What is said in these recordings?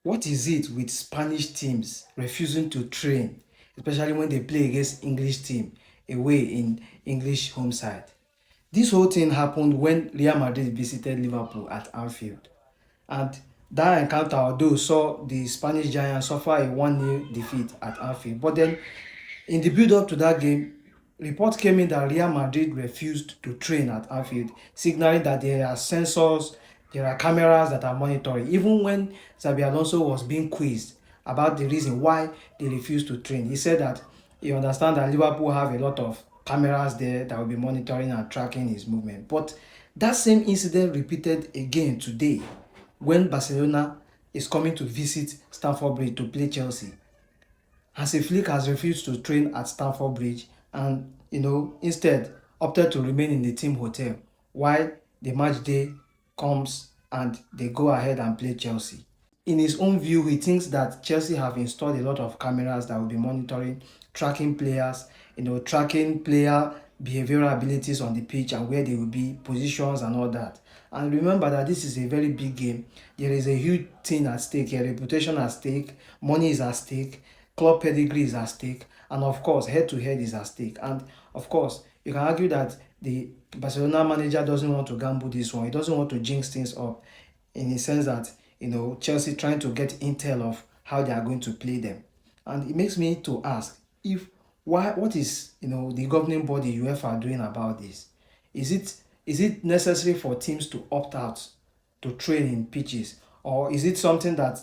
What is it with Spanish teams refusing to train, especially when they play against English team away in English home side? This whole thing happened when Real Madrid visited Liverpool at Anfield. And that encounter, although saw the Spanish Giants suffer a 1-0 defeat at Anfield. But then, in the build-up to that game, reports came in that Real Madrid refused to train at Anfield, signaling that there are sensors, there are cameras that are monitoring. Even when Xabi Alonso was being quizzed about the reason why they refused to train, he said that he understands that Liverpool have a lot of cameras there that will be monitoring and tracking his movement. But that same incident repeated again today when Barcelona is coming to visit Stamford Bridge to play Chelsea. Hansi Flick has refused to train at Stamford Bridge and, instead opted to remain in the team hotel while the match day comes and they go ahead and play Chelsea. In his own view, he thinks that Chelsea have installed a lot of cameras that will be monitoring, tracking players, tracking player behavioral abilities on the pitch and where they will be, positions and all that. And remember that this is a very big game. There is a huge thing at stake here, reputation at stake, money is at stake, club pedigree is at stake, and of course, head-to-head is at stake. And of course, you can argue that the Barcelona manager doesn't want to gamble this one. He doesn't want to jinx things up in the sense that, Chelsea trying to get intel of how they are going to play them. And it makes me to ask, what is, the governing body UEFA doing about this? Is it necessary for teams to opt out to train in pitches, or is it something that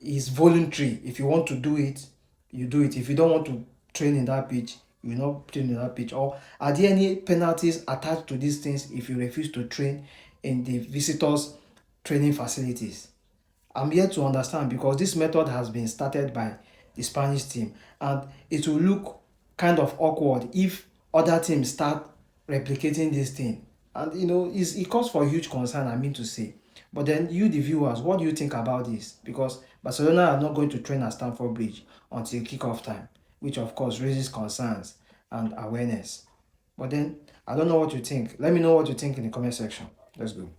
is voluntary? If you want to do it, you do it. If you don't want to train in that pitch, you not train in that pitch. Or are there any penalties attached to these things if you refuse to train in the visitors' training facilities? I'm yet to understand, because this method has been started by the Spanish team, and it will look kind of awkward if other teams start replicating this thing. And it calls for huge concern, I mean to say. But then you, the viewers, what do you think about this? Because Barcelona are not going to train at Stamford Bridge until kickoff time, which of course raises concerns and awareness. But then I don't know what you think. Let me know what you think in the comment section. Let's go.